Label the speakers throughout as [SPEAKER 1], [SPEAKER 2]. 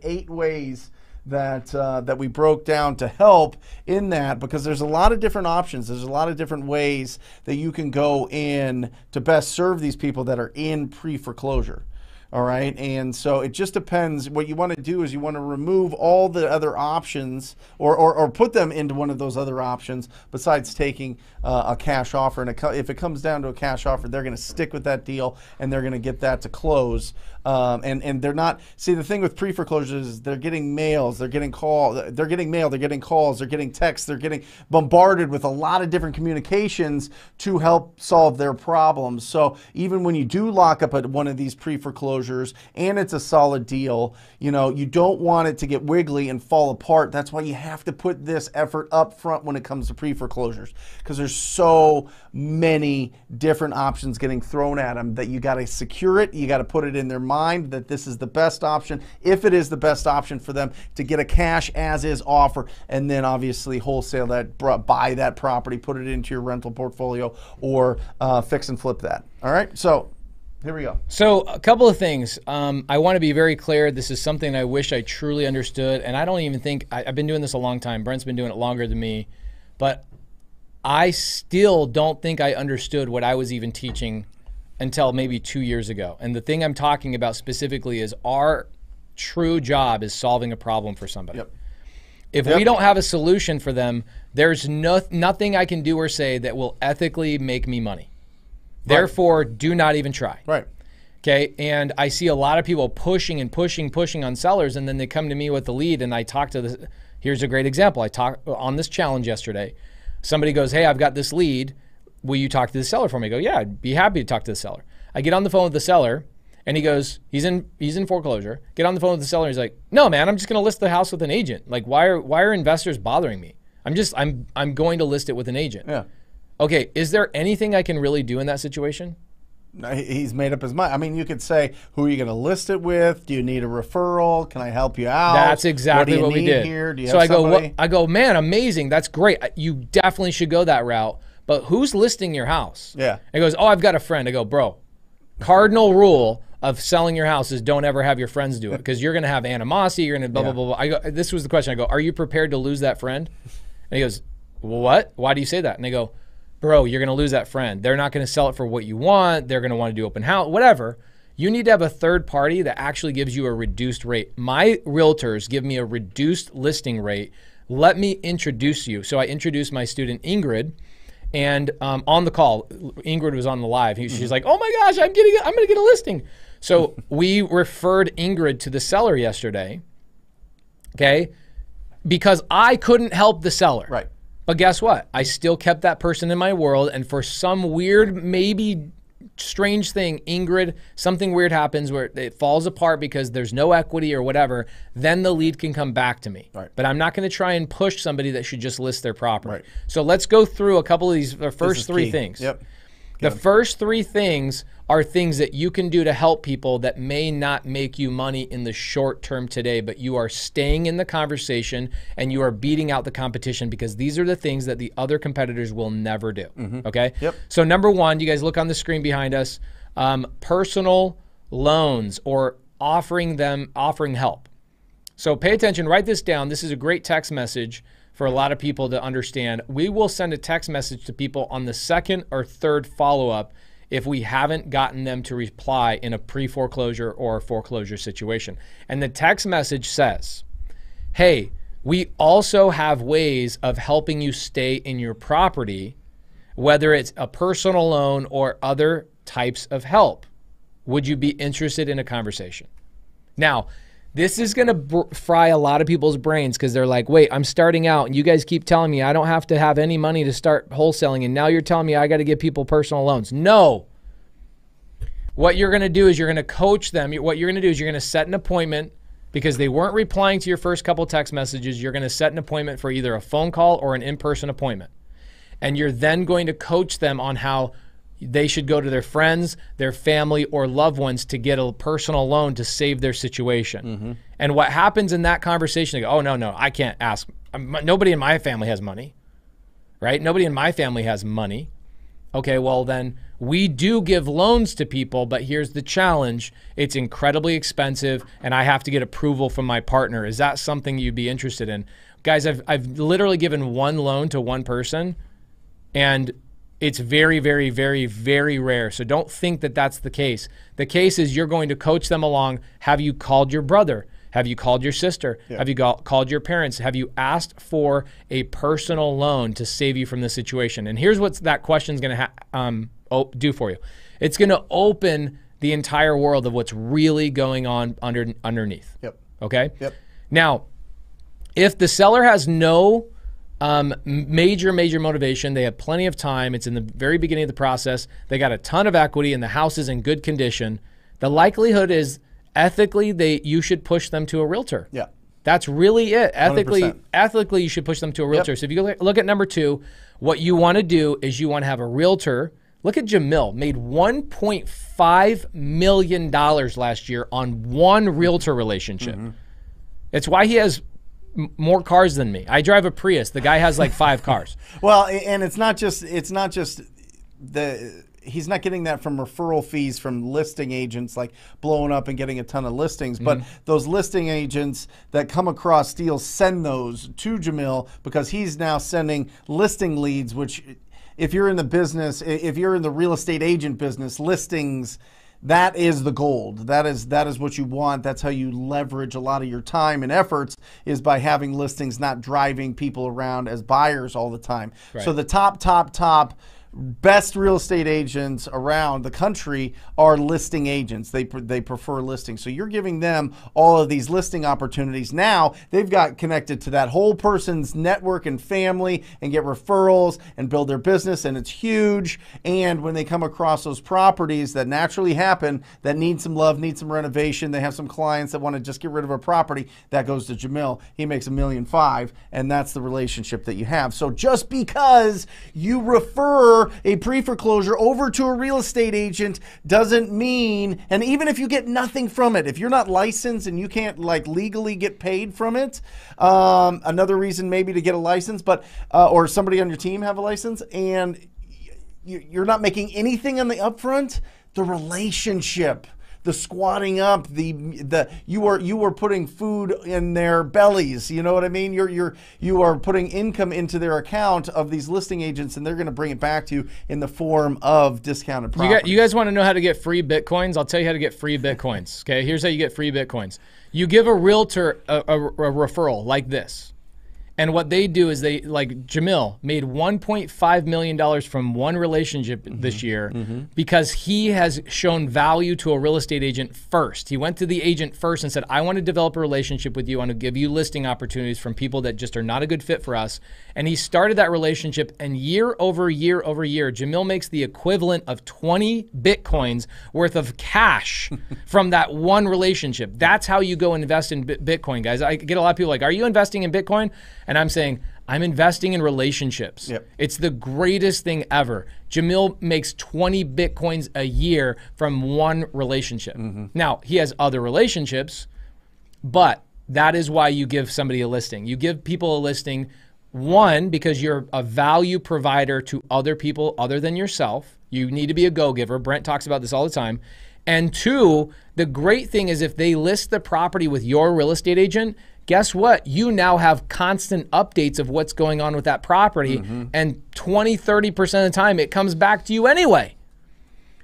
[SPEAKER 1] 8 ways that that we broke down to help in that, because there's a lot of different options. There's a lot of different ways that you can go in to best serve these people that are in pre-foreclosure. All right, and so it just depends. What you want to do is you want to remove all the other options, or put them into one of those other options besides taking a cash offer. And if it comes down to a cash offer, they're going to stick with that deal and they're going to get that to close. And they're not. See, the thing with pre-foreclosures is they're getting mails, they're getting calls, they're getting mail, they're getting calls, they're getting texts, they're getting bombarded with a lot of different communications to help solve their problems. So even when you do lock up at one of these pre-foreclosures and it's a solid deal, you know, you don't want it to get wiggly and fall apart. That's why you have to put this effort up front when it comes to pre-foreclosures, because there's so many different options getting thrown at them that you got to secure it. You got to put it in their mind that this is the best option, if it is the best option for them, to get a cash as is offer, and then obviously wholesale that, buy that property, put it into your rental portfolio, or fix and flip that. All right, so here we go.
[SPEAKER 2] So a couple of things. I want to be very clear. This is something I wish I truly understood, and I don't even think, I've been doing this a long time. Brent's been doing it longer than me, but I still don't think I understood what I was even teaching until maybe 2 years ago. And the thing I'm talking about specifically is our true job is solving a problem for somebody.
[SPEAKER 1] Yep.
[SPEAKER 2] If we don't have a solution for them, there's nothing I can do or say that will ethically make me money. Therefore, do not even try.
[SPEAKER 1] Right.
[SPEAKER 2] Okay. And I see a lot of people pushing and pushing on sellers, and then they come to me with the lead, and I talk to the, here's a great example. I talked on this challenge yesterday. Somebody goes, hey, I've got this lead. Will you talk to the seller for me? I go, yeah, I'd be happy to talk to the seller. I get on the phone with the seller, and he goes, he's in foreclosure. Get on the phone with the seller. He's like, no, man, I'm just going to list the house with an agent. Like, why are investors bothering me? I'm going to list it with an agent.
[SPEAKER 1] Yeah.
[SPEAKER 2] Okay, is there anything I can really do in that situation?
[SPEAKER 1] He's made up his mind. I mean, you could say, who are you going to list it with? Do you need a referral? Can I help you out?
[SPEAKER 2] That's exactly what we did.
[SPEAKER 1] Here? Do you
[SPEAKER 2] so
[SPEAKER 1] have
[SPEAKER 2] I go, man, amazing. That's great. You definitely should go that route. But who's listing your house?
[SPEAKER 1] Yeah.
[SPEAKER 2] He goes, oh, I've got a friend. I go, bro, cardinal rule of selling your house is don't ever have your friends do it, because you're going to have animosity. You're going to blah, blah, blah, blah. I go, this was the question. I go, are you prepared to lose that friend? And he goes, what? Why do you say that? And I go, bro, you're going to lose that friend. They're not going to sell it for what you want. They're going to want to do open house, whatever. You need to have a third party that actually gives you a reduced rate. My realtors give me a reduced listing rate. Let me introduce you. So I introduced my student Ingrid, and on the call, Ingrid was on the live. She's like, oh my gosh, I'm going to get a listing. So we referred Ingrid to the seller yesterday, okay, because I couldn't help the seller.
[SPEAKER 1] Right.
[SPEAKER 2] But guess what? I still kept that person in my world, and for some weird, maybe strange thing, Ingrid, something weird happens where it falls apart because there's no equity or whatever, then the lead can come back to me.
[SPEAKER 1] Right.
[SPEAKER 2] But I'm not going to try and push somebody that should just list their property.
[SPEAKER 1] Right.
[SPEAKER 2] So let's go through a couple of these, the first three things.
[SPEAKER 1] Yep.
[SPEAKER 2] The first three things are things that you can do to help people that may not make you money in the short term today, but you are staying in the conversation and you are beating out the competition, because these are the things that the other competitors will never do. Okay?
[SPEAKER 1] Yep.
[SPEAKER 2] So number one, you guys look on the screen behind us, personal loans, or offering help. So pay attention, write this down. This is a great text message for a lot of people to understand. We will send a text message to people on the second or third follow-up if we haven't gotten them to reply in a pre-foreclosure or foreclosure situation. And the text message says, hey, we also have ways of helping you stay in your property, whether it's a personal loan or other types of help. Would you be interested in a conversation? Now, this is going to fry a lot of people's brains, because they're like, wait, I'm starting out and you guys keep telling me I don't have to have any money to start wholesaling, and now you're telling me I got to give people personal loans. No. What you're going to do is you're going to coach them. What you're going to do is you're going to set an appointment, because they weren't replying to your first couple text messages. You're going to set an appointment for either a phone call or an in-person appointment. And you're then going to coach them on how they should go to their friends, their family, or loved ones to get a personal loan to save their situation. And what happens in that conversation, they go, oh, no, I can't ask. Nobody in my family has money, right? Nobody in my family has money. Okay, well then we do give loans to people, but here's the challenge. It's incredibly expensive and I have to get approval from my partner. Is that something you'd be interested in? Guys, I've literally given one loan to one person and it's very, very, very, very rare. So don't think that that's the case. The case is you're going to coach them along. Have you called your brother? Have you called your sister? Yeah. Have you called your parents? Have you asked for a personal loan to save you from the situation? And here's what that question's going to do for you. It's going to open the entire world of what's really going on underneath.
[SPEAKER 1] Yep.
[SPEAKER 2] Okay?
[SPEAKER 1] Yep.
[SPEAKER 2] Now, if the seller has no major motivation, they have plenty of time, it's in the very beginning of the process, they got a ton of equity and the house is in good condition, the likelihood is ethically you should push them to a realtor.
[SPEAKER 1] Yeah.
[SPEAKER 2] That's really it.
[SPEAKER 1] 100%.
[SPEAKER 2] Ethically, you should push them to a realtor. Yep. So if you look at number 2, what you want to do is you want to have a realtor. Look at Jamil, made $1.5 million last year on one realtor relationship. Mm-hmm. It's why he has more cars than me. I drive a Prius. The guy has like 5 cars.
[SPEAKER 1] Well, and it's not just he's not getting that from referral fees from listing agents like blowing up and getting a ton of listings, but those listing agents that come across deals send those to Jamil because he's now sending listing leads, which if you're in the business, if you're in the real estate agent business, listings, that is the gold. That is what you want. That's how you leverage a lot of your time and efforts, is by having listings, not driving people around as buyers all the time. Right. So the top best real estate agents around the country are listing agents. They prefer listings. So you're giving them all of these listing opportunities. Now they've got connected to that whole person's network and family and get referrals and build their business, and it's huge. And when they come across those properties that naturally happen that need some love, need some renovation, they have some clients that want to just get rid of a property, that goes to Jamil. He makes $1.5 million, and that's the relationship that you have. So just because you refer a pre-foreclosure over to a real estate agent doesn't mean, and even if you get nothing from it, if you're not licensed and you can't like legally get paid from it, another reason maybe to get a license, but or somebody on your team have a license, and you're not making anything on the upfront, the relationship, the squatting up, you are putting food in their bellies. You know what I mean? You are putting income into their account of these listing agents, and they're going to bring it back to you in the form of discounted property.
[SPEAKER 2] You guys want to know how to get free Bitcoins? I'll tell you how to get free Bitcoins. Okay, here's how you get free Bitcoins. You give a realtor a referral like this. And what they do is like Jamil made $1.5 million from one relationship this year because he has shown value to a real estate agent first. He went to the agent first and said, I want to develop a relationship with you. I want to give you listing opportunities from people that just are not a good fit for us. And he started that relationship, and year over year over year, Jamil makes the equivalent of 20 Bitcoins worth of cash from that one relationship. That's how you go invest in Bitcoin, guys. I get a lot of people like, are you investing in Bitcoin? And I'm saying, I'm investing in relationships. Yep. It's the greatest thing ever. Jamil makes 20 Bitcoins a year from one relationship. Now, he has other relationships, but that is why you give somebody a listing. You give people a listing, one, because you're a value provider to other people other than yourself. You need to be a go-giver. Brent talks about this all the time. And two, the great thing is if they list the property with your real estate agent, guess what? You now have constant updates of what's going on with that property, and 20, 30% of the time it comes back to you anyway.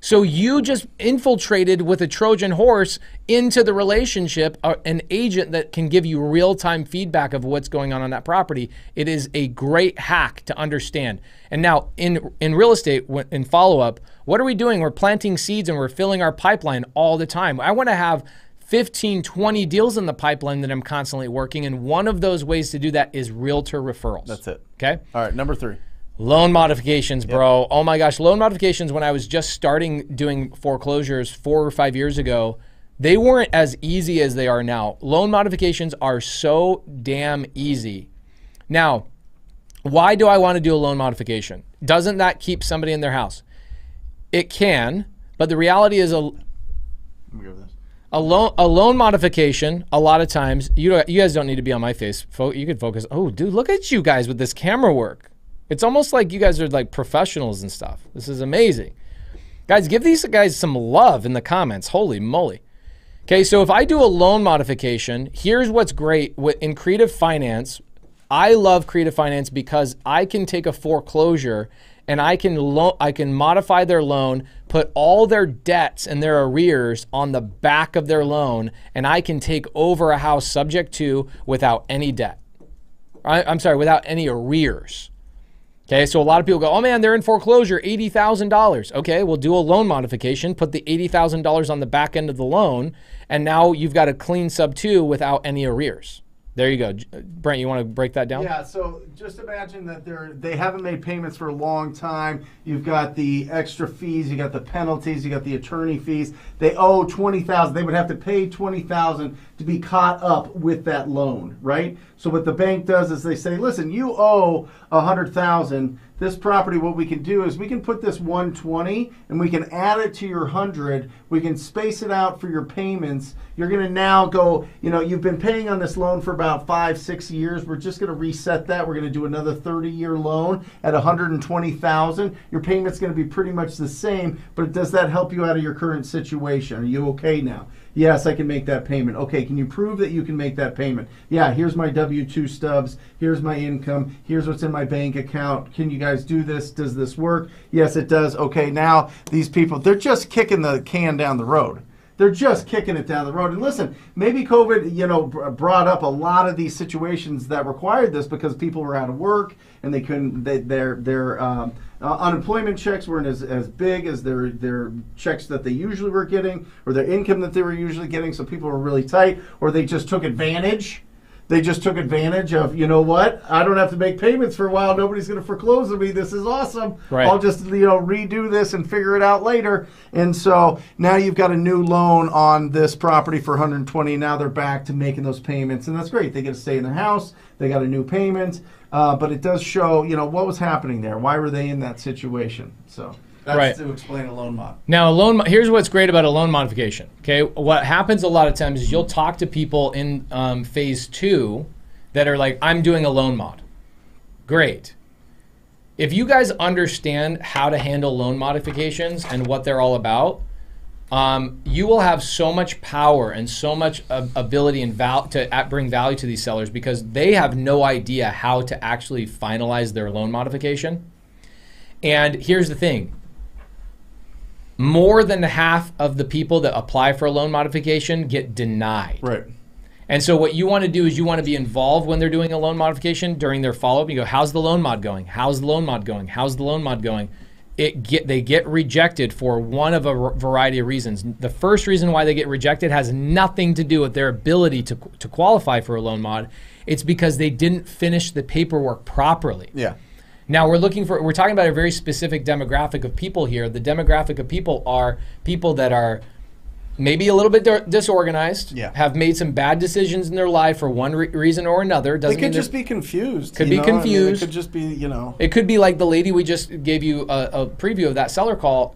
[SPEAKER 2] So you just infiltrated with a Trojan horse into the relationship, an agent that can give you real-time feedback of what's going on that property. It is a great hack to understand. And now in real estate, in follow-up, what are we doing? We're planting seeds and we're filling our pipeline all the time. I want to have 15, 20 deals in the pipeline that I'm constantly working, and one of those ways to do that is realtor referrals.
[SPEAKER 1] That's it.
[SPEAKER 2] Okay?
[SPEAKER 1] All right, number 3.
[SPEAKER 2] Loan modifications, bro. Oh my gosh, loan modifications, when I was just starting doing foreclosures 4 or 5 years ago, they weren't as easy as they are now. Loan modifications are so damn easy. Now, why do I want to do a loan modification? Doesn't that keep somebody in their house? It can, but the reality is a loan modification, a lot of times, you guys don't need to be on my face. You could focus. Oh, dude, look at you guys with this camera work. It's almost like you guys are like professionals and stuff. This is amazing. Guys, give these guys some love in the comments. Holy moly. Okay, so if I do a loan modification, here's what's great. In creative finance, I love creative finance because I can take a foreclosure and I can modify their loan, put all their debts and their arrears on the back of their loan, and I can take over a house subject to without any debt. I'm sorry, without any arrears. Okay, so a lot of people go, oh man, they're in foreclosure, $80,000. Okay, we'll do a loan modification, put the $80,000 on the back end of the loan, and now you've got a clean sub 2 without any arrears. There you go. Brent, you want to break that down?
[SPEAKER 1] Yeah, so just imagine that they haven't made payments for a long time. You've got the extra fees, you got the penalties, you got the attorney fees. They owe $20,000. They would have to pay $20,000 to be caught up with that loan, right? So what the bank does is they say, listen, you owe $100,000. This property, what we can do is we can put this 120 and we can add it to your 100. We can space it out for your payments. You're going to now go, you know, you've been paying on this loan for about 5-6 years. We're just going to reset that. We're going to do another 30-year loan at $120,000. Your payment's going to be pretty much the same, but does that help you out of your current situation? Are you okay now? Yes, I can make that payment. Okay, can you prove that you can make that payment? Yeah, here's my W-2 stubs. Here's my income. Here's what's in my bank account. Can you guys do this? Does this work? Yes, it does. Okay, now these people, they're just kicking the can down the road. They're just kicking it down the road. And listen, maybe COVID, you know, brought up a lot of these situations that required this because people were out of work and they couldn't, their unemployment checks weren't as big as their checks that they usually were getting, or their income that they were usually getting, so people were really tight, or they just took advantage. They just took advantage of, you know what, I don't have to make payments for a while. Nobody's going to foreclose on me. This is awesome. Right. I'll just, you know, redo this and figure it out later. And so now you've got a new loan on this property for $120. Now they're back to making those payments, and that's great. They get to stay in their house. They got a new payment, but it does show, you know, what was happening there. Why were they in that situation? So that's to explain a loan mod.
[SPEAKER 2] Now, here's what's great about a loan modification. Okay, what happens a lot of times is you'll talk to people in phase 2 that are like, I'm doing a loan mod. Great. If you guys understand how to handle loan modifications and what they're all about, you will have so much power and so much ability and to bring value to these sellers because they have no idea how to actually finalize their loan modification. And here's the thing. More than half of the people that apply for a loan modification get denied.
[SPEAKER 1] Right.
[SPEAKER 2] And so what you want to do is you want to be involved when they're doing a loan modification during their follow-up. You go, how's the loan mod going? How's the loan mod going? How's the loan mod going? They get rejected for one of a variety of reasons. The first reason why they get rejected has nothing to do with their ability to qualify for a loan mod. It's because they didn't finish the paperwork properly.
[SPEAKER 1] Yeah.
[SPEAKER 2] Now we're talking about a very specific demographic of people here. The demographic of people are people that are maybe a little bit disorganized, have made some bad decisions in their life for one reason or another.
[SPEAKER 1] They could just be confused.
[SPEAKER 2] Could be confused. I mean,
[SPEAKER 1] it could just be, you know.
[SPEAKER 2] It could be like the lady we just gave you a preview of that seller call.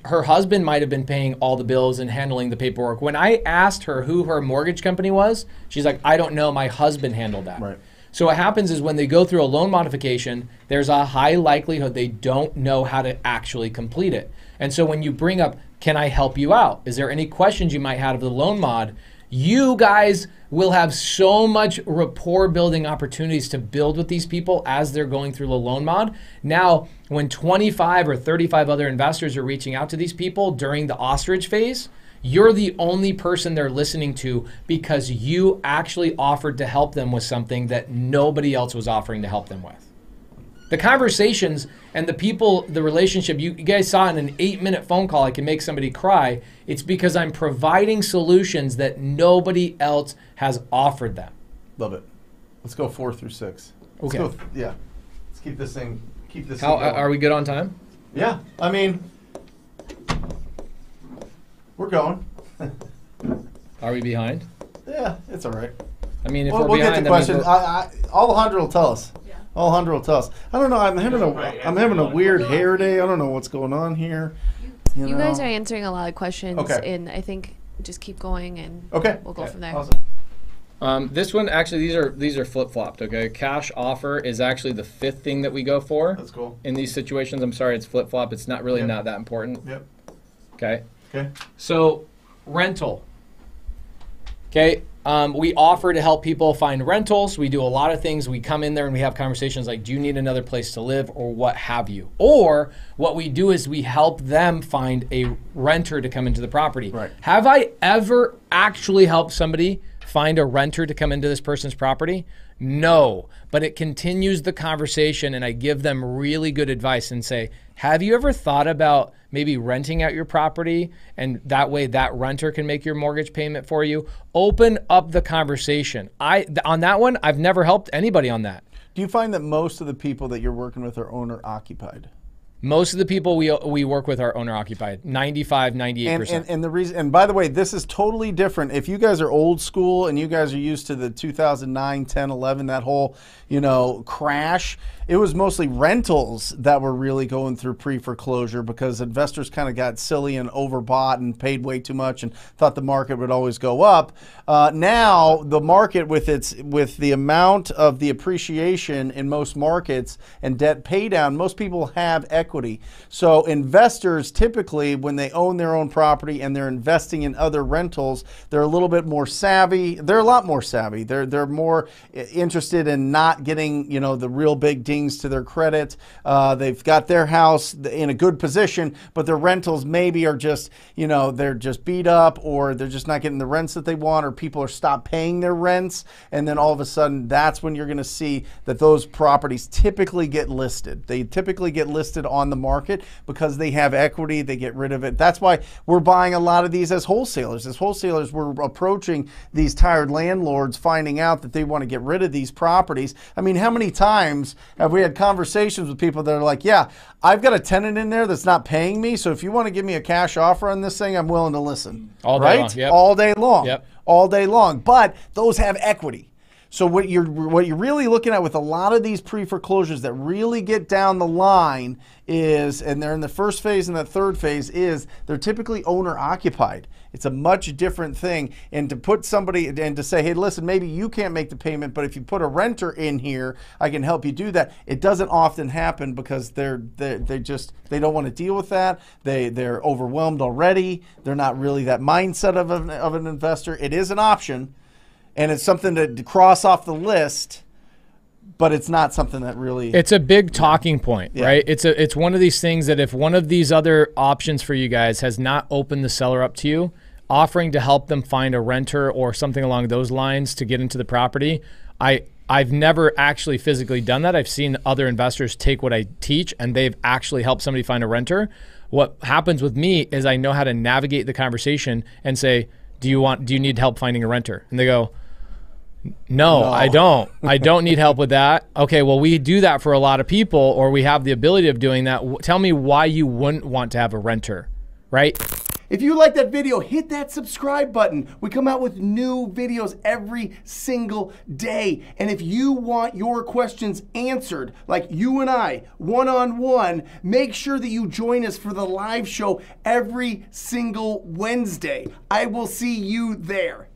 [SPEAKER 2] Her husband might have been paying all the bills and handling the paperwork. When I asked her who her mortgage company was, she's like, I don't know, my husband handled that.
[SPEAKER 1] Right.
[SPEAKER 2] So what happens is when they go through a loan modification, there's a high likelihood they don't know how to actually complete it. And so when you bring up, can I help you out? Is there any questions you might have of the loan mod? You guys will have so much rapport building opportunities to build with these people as they're going through the loan mod. Now, when 25 or 35 other investors are reaching out to these people during the ostrich phase, you're the only person they're listening to because you actually offered to help them with something that nobody else was offering to help them with. The conversations and the people, the relationship, you guys saw in an 8-minute phone call, I can make somebody cry. It's because I'm providing solutions that nobody else has offered them.
[SPEAKER 1] Love it. Let's go 4 through 6.
[SPEAKER 2] Okay.
[SPEAKER 1] Let's go, yeah. Let's keep this thing,
[SPEAKER 2] How are we good on time?
[SPEAKER 1] Yeah. I mean, we're going.
[SPEAKER 2] Are we behind?
[SPEAKER 1] Yeah, it's all right.
[SPEAKER 2] I mean, if
[SPEAKER 1] we'll
[SPEAKER 2] we're behind,
[SPEAKER 1] get the question. Alejandro will tell us. Yeah. Alejandro will tell us. I don't know. I'm having a weird hair day. I don't know what's going on here.
[SPEAKER 3] You guys are answering a lot of questions, and I think just keep going, and we'll go from there.
[SPEAKER 1] Awesome.
[SPEAKER 2] This one, actually, these are flip-flopped, okay? Cash offer is actually the 5th thing that we go for.
[SPEAKER 1] That's cool.
[SPEAKER 2] In these situations. I'm sorry, it's flip-flop. It's not really not that important.
[SPEAKER 1] Yep.
[SPEAKER 2] Okay.
[SPEAKER 1] Okay.
[SPEAKER 2] So, rental. Okay. We offer to help people find rentals. We do a lot of things. We come in there and we have conversations like, do you need another place to live or what have you? Or what we do is we help them find a renter to come into the property.
[SPEAKER 1] Right.
[SPEAKER 2] Have I ever actually helped somebody find a renter to come into this person's property? No, but it continues the conversation and I give them really good advice and say, have you ever thought about maybe renting out your property and that way that renter can make your mortgage payment for you? Open up the conversation. On that one, I've never helped anybody on that.
[SPEAKER 1] Do you find that most of the people that you're working with are owner occupied?
[SPEAKER 2] Most of the people we work with are owner occupied, 95, 98%.
[SPEAKER 1] And the reason, and by the way, this is totally different. If you guys are old school and you guys are used to the 2009, 10, 11, that whole, crash, it was mostly rentals that were really going through pre-foreclosure because investors kind of got silly and overbought and paid way too much and thought the market would always go up. Now the market with the amount of the appreciation in most markets and debt pay down, most people have equity. So investors typically, when they own their own property and they're investing in other rentals, they're a little bit more savvy. They're a lot more savvy. They're more interested in not getting, the real big dings to their credit. They've got their house in a good position, but their rentals maybe are just, they're just beat up or they're just not getting the rents that they want or people are stopped paying their rents. And then all of a sudden, that's when you're going to see that those properties typically get listed. They typically get listed on the market because they have equity, they get rid of it. That's why we're buying a lot of these as wholesalers. As wholesalers, we're approaching these tired landlords, finding out that they want to get rid of these properties. I mean, how many times have we had conversations with people that are like, yeah, I've got a tenant in there that's not paying me, so if you want to give me a cash offer on this thing, I'm willing to listen.
[SPEAKER 2] All day long. Yep.
[SPEAKER 1] All day long.
[SPEAKER 2] Yep.
[SPEAKER 1] All day long. But those have equity. So what you're really looking at with a lot of these pre-foreclosures that really get down the line is, and they're in the first phase and the third phase, is they're typically owner occupied. It's a much different thing. And to put somebody and to say, hey, listen, maybe you can't make the payment, but if you put a renter in here, I can help you do that. It doesn't often happen because they don't want to deal with that. They're overwhelmed already. They're not really that mindset of an investor. It is an option. And it's something to cross off the list, but it's not something that really...
[SPEAKER 2] It's a big talking point, right? It's one of these things that if one of these other options for you guys has not opened the seller up to you, offering to help them find a renter or something along those lines to get into the property, I've never actually physically done that. I've seen other investors take what I teach and they've actually helped somebody find a renter. What happens with me is I know how to navigate the conversation and say, do you need help finding a renter? And they go, no, I don't. I don't need help with that. Okay, well, we do that for a lot of people, or we have the ability of doing that. Tell me why you wouldn't want to have a renter, right?
[SPEAKER 3] If you like that video, hit that subscribe button. We come out with new videos every single day. And if you want your questions answered, like you and I, one-on-one, make sure that you join us for the live show every single Wednesday. I will see you there.